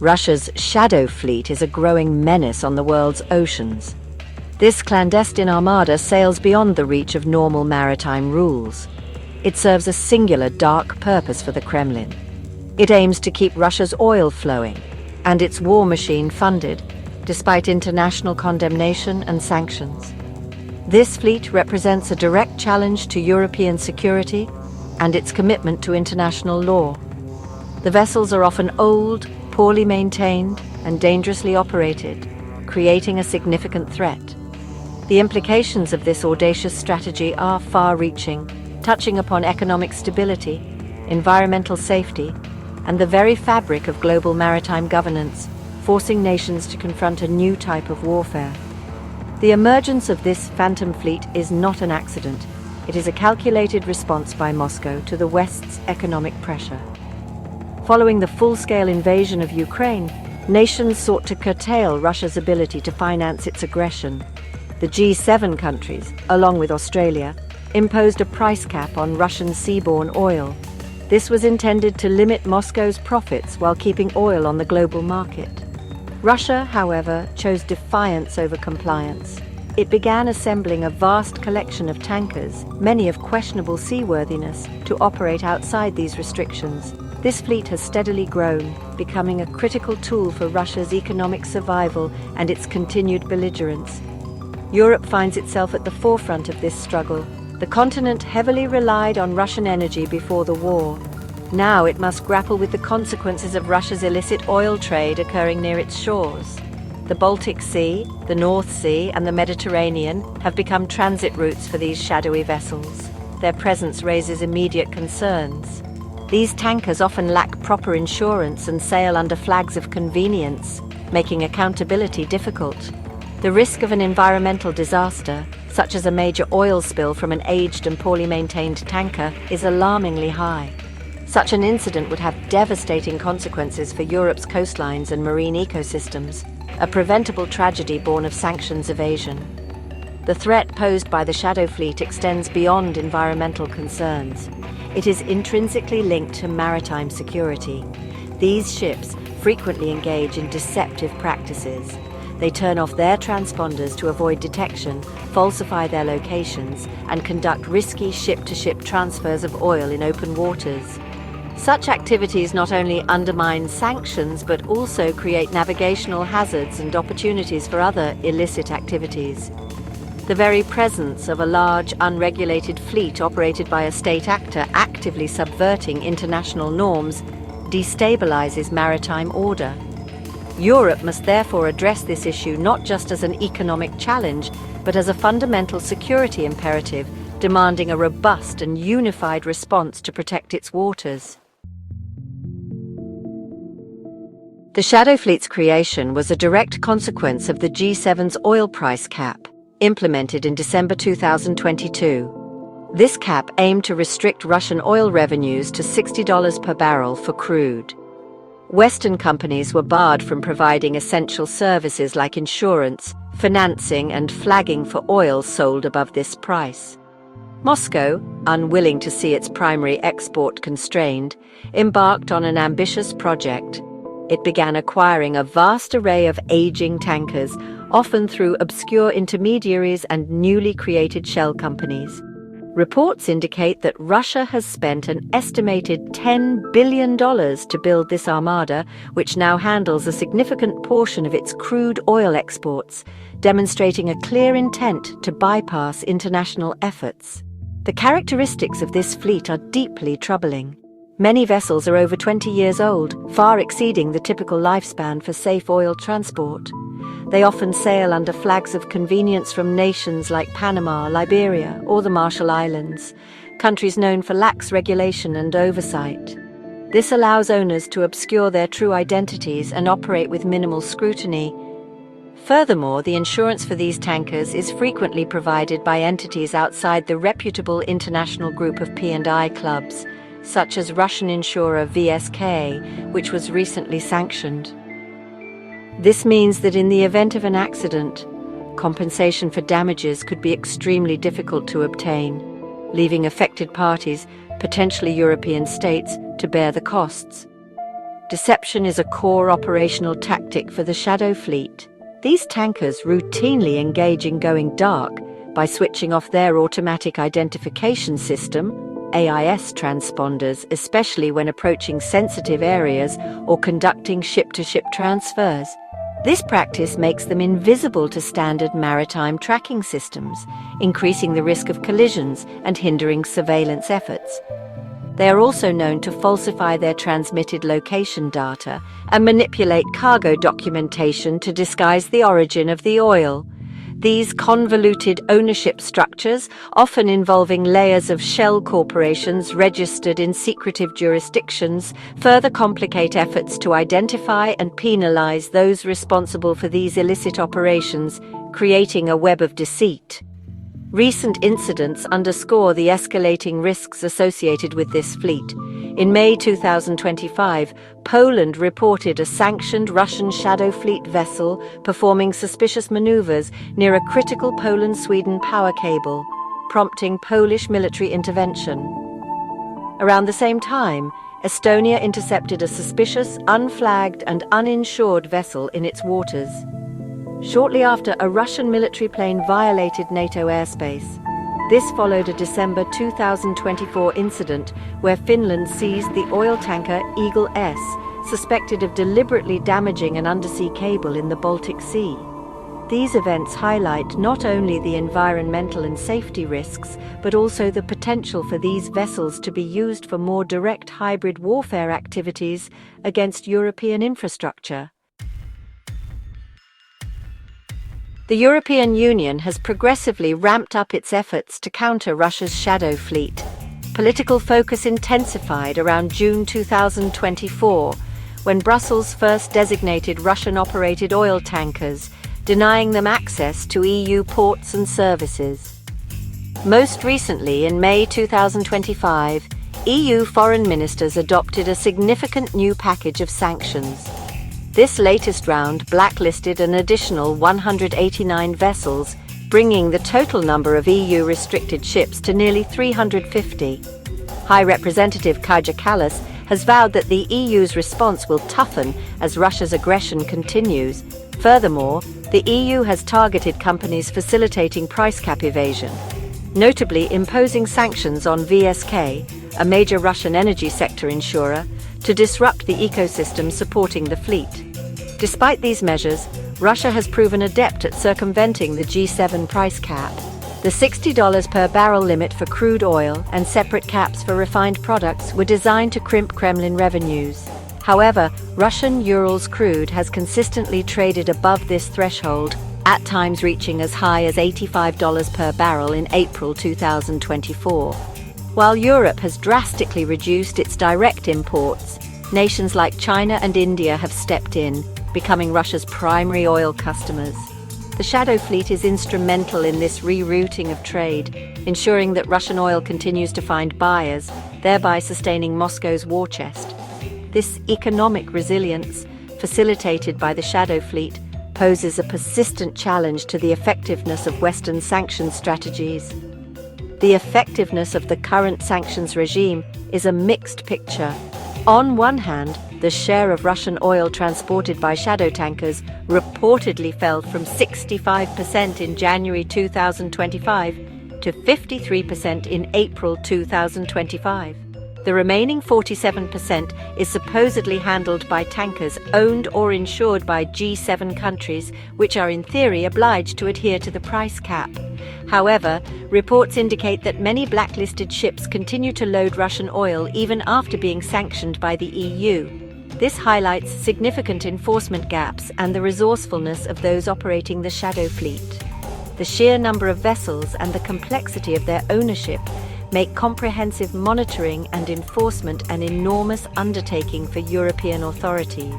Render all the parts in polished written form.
Russia's Shadow Fleet is a growing menace on the world's oceans. This clandestine armada sails beyond the reach of normal maritime rules. It serves a singular dark purpose for the Kremlin. It aims to keep Russia's oil flowing and its war machine funded, despite international condemnation and sanctions. This fleet represents a direct challenge to European security and its commitment to international law. The vessels are often old, poorly maintained, and dangerously operated, creating a significant threat. The implications of this audacious strategy are far-reaching, touching upon economic stability, environmental safety, and the very fabric of global maritime governance, forcing nations to confront a new type of warfare. The emergence of this Phantom Fleet is not an accident. It is a calculated response by Moscow to the West's economic pressure. Following the full-scale invasion of Ukraine, nations sought to curtail Russia's ability to finance its aggression. The G7 countries, along with Australia, imposed a price cap on Russian seaborne oil. This was intended to limit Moscow's profits while keeping oil on the global market. Russia, however, chose defiance over compliance. It began assembling a vast collection of tankers, many of questionable seaworthiness, to operate outside these restrictions. This fleet has steadily grown, becoming a critical tool for Russia's economic survival and its continued belligerence. Europe finds itself at the forefront of this struggle. The continent heavily relied on Russian energy before the war. Now it must grapple with the consequences of Russia's illicit oil trade occurring near its shores. The Baltic Sea, the North Sea, and the Mediterranean have become transit routes for these shadowy vessels. Their presence raises immediate concerns. These tankers often lack proper insurance and sail under flags of convenience, making accountability difficult. The risk of an environmental disaster, such as a major oil spill from an aged and poorly maintained tanker, is alarmingly high. Such an incident would have devastating consequences for Europe's coastlines and marine ecosystems, a preventable tragedy born of sanctions evasion. The threat posed by the Shadow Fleet extends beyond environmental concerns. It is intrinsically linked to maritime security. These ships frequently engage in deceptive practices. They turn off their transponders to avoid detection, falsify their locations, and conduct risky ship-to-ship transfers of oil in open waters. Such activities not only undermine sanctions but also create navigational hazards and opportunities for other illicit activities. The very presence of a large, unregulated fleet operated by a state actor actively subverting international norms destabilizes maritime order. Europe must therefore address this issue not just as an economic challenge, but as a fundamental security imperative, demanding a robust and unified response to protect its waters. The Shadow Fleet's creation was a direct consequence of the G7's oil price cap, implemented in December 2022. This cap aimed to restrict Russian oil revenues to $60 per barrel for crude. Western companies were barred from providing essential services like insurance, financing, and flagging for oil sold above this price. Moscow, unwilling to see its primary export constrained, embarked on an ambitious project. It began acquiring a vast array of aging tankers, often through obscure intermediaries and newly created shell companies. Reports indicate that Russia has spent an estimated $10 billion to build this armada, which now handles a significant portion of its crude oil exports, demonstrating a clear intent to bypass international efforts. The characteristics of this fleet are deeply troubling. Many vessels are over 20 years old, far exceeding the typical lifespan for safe oil transport. They often sail under flags of convenience from nations like Panama, Liberia, or the Marshall Islands, countries known for lax regulation and oversight. This allows owners to obscure their true identities and operate with minimal scrutiny. Furthermore, the insurance for these tankers is frequently provided by entities outside the reputable international group of P&I clubs, such as Russian insurer VSK, which was recently sanctioned. This means that in the event of an accident, compensation for damages could be extremely difficult to obtain, leaving affected parties, potentially European states, to bear the costs. Deception is a core operational tactic for the Shadow Fleet. These tankers routinely engage in going dark by switching off their automatic identification system, AIS transponders, especially when approaching sensitive areas or conducting ship-to-ship transfers. This practice makes them invisible to standard maritime tracking systems, increasing the risk of collisions and hindering surveillance efforts. They are also known to falsify their transmitted location data and manipulate cargo documentation to disguise the origin of the oil. These convoluted ownership structures, often involving layers of shell corporations registered in secretive jurisdictions, further complicate efforts to identify and penalize those responsible for these illicit operations, creating a web of deceit. Recent incidents underscore the escalating risks associated with this fleet. In May 2025, Poland reported a sanctioned Russian Shadow Fleet vessel performing suspicious maneuvers near a critical Poland-Sweden power cable, prompting Polish military intervention. Around the same time, Estonia intercepted a suspicious, unflagged and uninsured vessel in its waters. Shortly after, a Russian military plane violated NATO airspace. This followed a December 2024 incident where Finland seized the oil tanker Eagle S, suspected of deliberately damaging an undersea cable in the Baltic Sea. These events highlight not only the environmental and safety risks, but also the potential for these vessels to be used for more direct hybrid warfare activities against European infrastructure. The European Union has progressively ramped up its efforts to counter Russia's Shadow Fleet. Political focus intensified around June 2024, when Brussels first designated Russian-operated oil tankers, denying them access to EU ports and services. Most recently, in May 2025, EU foreign ministers adopted a significant new package of sanctions. This latest round blacklisted an additional 189 vessels, bringing the total number of EU-restricted ships to nearly 350. High Representative Kaja Kallas has vowed that the EU's response will toughen as Russia's aggression continues. Furthermore, the EU has targeted companies facilitating price cap evasion, notably imposing sanctions on VSK, a major Russian energy sector insurer, to disrupt the ecosystem supporting the fleet. Despite these measures, Russia has proven adept at circumventing the G7 price cap. The $60 per barrel limit for crude oil and separate caps for refined products were designed to crimp Kremlin revenues. However, Russian Urals crude has consistently traded above this threshold, at times reaching as high as $85 per barrel in April 2024. While Europe has drastically reduced its direct imports, nations like China and India have stepped in, becoming Russia's primary oil customers. The Shadow Fleet is instrumental in this rerouting of trade, ensuring that Russian oil continues to find buyers, thereby sustaining Moscow's war chest. This economic resilience, facilitated by the Shadow Fleet, poses a persistent challenge to the effectiveness of Western sanctions strategies. The effectiveness of the current sanctions regime is a mixed picture. On one hand, the share of Russian oil transported by shadow tankers reportedly fell from 65% in January 2025 to 53% in April 2025. The remaining 47% is supposedly handled by tankers owned or insured by G7 countries, which are in theory obliged to adhere to the price cap. However, reports indicate that many blacklisted ships continue to load Russian oil even after being sanctioned by the EU. This highlights significant enforcement gaps and the resourcefulness of those operating the Shadow Fleet. The sheer number of vessels and the complexity of their ownership make comprehensive monitoring and enforcement an enormous undertaking for European authorities.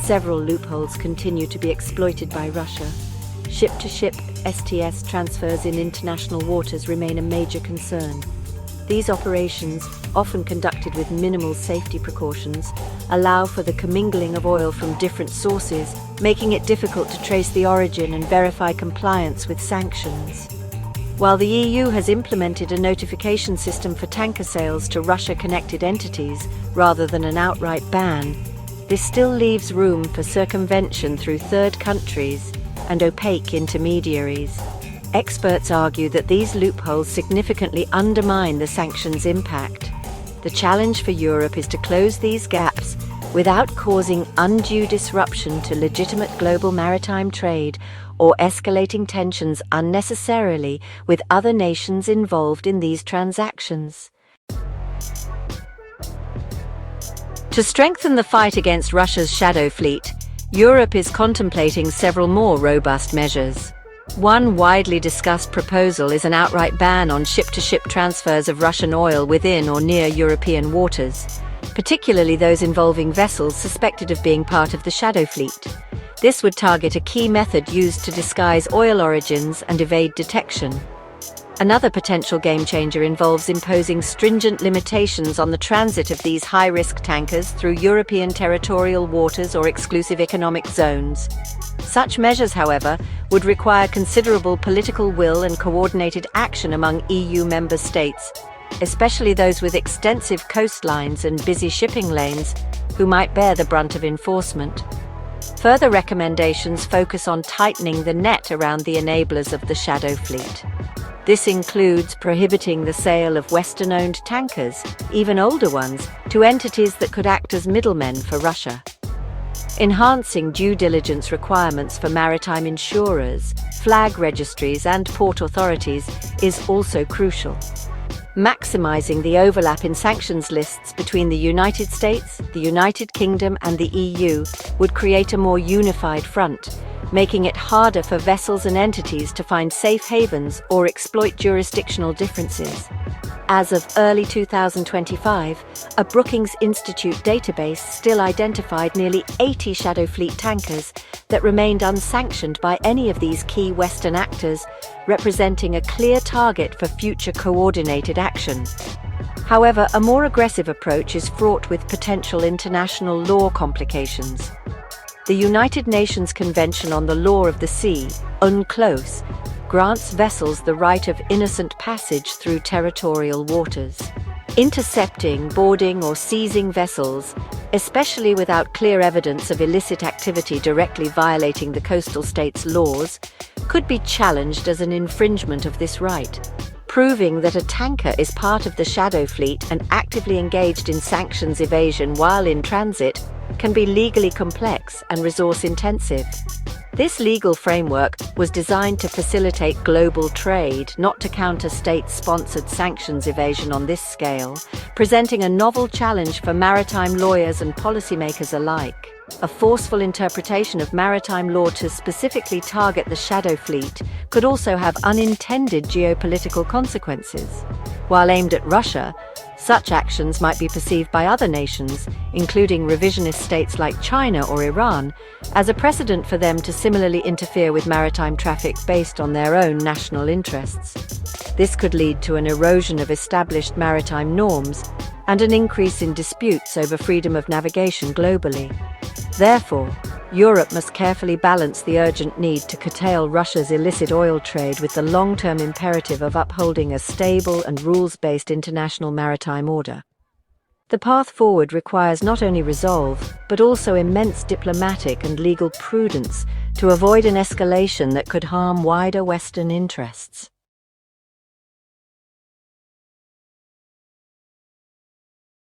Several loopholes continue to be exploited by Russia. Ship-to-ship STS transfers in international waters remain a major concern. These operations, often conducted with minimal safety precautions, allow for the commingling of oil from different sources, making it difficult to trace the origin and verify compliance with sanctions. While the EU has implemented a notification system for tanker sales to Russia-connected entities rather than an outright ban, this still leaves room for circumvention through third countries and opaque intermediaries. Experts argue that these loopholes significantly undermine the sanctions' impact. The challenge for Europe is to close these gaps without causing undue disruption to legitimate global maritime trade or escalating tensions unnecessarily with other nations involved in these transactions. To strengthen the fight against Russia's shadow fleet, Europe is contemplating several more robust measures. One widely discussed proposal is an outright ban on ship-to-ship transfers of Russian oil within or near European waters, particularly those involving vessels suspected of being part of the shadow fleet. This would target a key method used to disguise oil origins and evade detection. Another potential game-changer involves imposing stringent limitations on the transit of these high-risk tankers through European territorial waters or exclusive economic zones. Such measures, however, would require considerable political will and coordinated action among EU member states, especially those with extensive coastlines and busy shipping lanes, who might bear the brunt of enforcement. Further recommendations focus on tightening the net around the enablers of the shadow fleet. This includes prohibiting the sale of Western-owned tankers, even older ones, to entities that could act as middlemen for Russia. Enhancing due diligence requirements for maritime insurers, flag registries, and port authorities is also crucial. Maximizing the overlap in sanctions lists between the United States, the United Kingdom, and the EU would create a more unified front, making it harder for vessels and entities to find safe havens or exploit jurisdictional differences. As of early 2025, a Brookings Institute database still identified nearly 80 shadow fleet tankers that remained unsanctioned by any of these key Western actors, representing a clear target for future coordinated action. However, a more aggressive approach is fraught with potential international law complications. The United Nations Convention on the Law of the Sea, UNCLOS, grants vessels the right of innocent passage through territorial waters. Intercepting, boarding, or seizing vessels, especially without clear evidence of illicit activity directly violating the coastal state's laws, could be challenged as an infringement of this right. Proving that a tanker is part of the shadow fleet and actively engaged in sanctions evasion while in transit can be legally complex and resource-intensive. This legal framework was designed to facilitate global trade, not to counter state-sponsored sanctions evasion on this scale, presenting a novel challenge for maritime lawyers and policymakers alike. A forceful interpretation of maritime law to specifically target the shadow fleet could also have unintended geopolitical consequences. While aimed at Russia, such actions might be perceived by other nations, including revisionist states like China or Iran, as a precedent for them to similarly interfere with maritime traffic based on their own national interests. This could lead to an erosion of established maritime norms and an increase in disputes over freedom of navigation globally. Therefore, Europe must carefully balance the urgent need to curtail Russia's illicit oil trade with the long-term imperative of upholding a stable and rules-based international maritime order. The path forward requires not only resolve, but also immense diplomatic and legal prudence to avoid an escalation that could harm wider Western interests.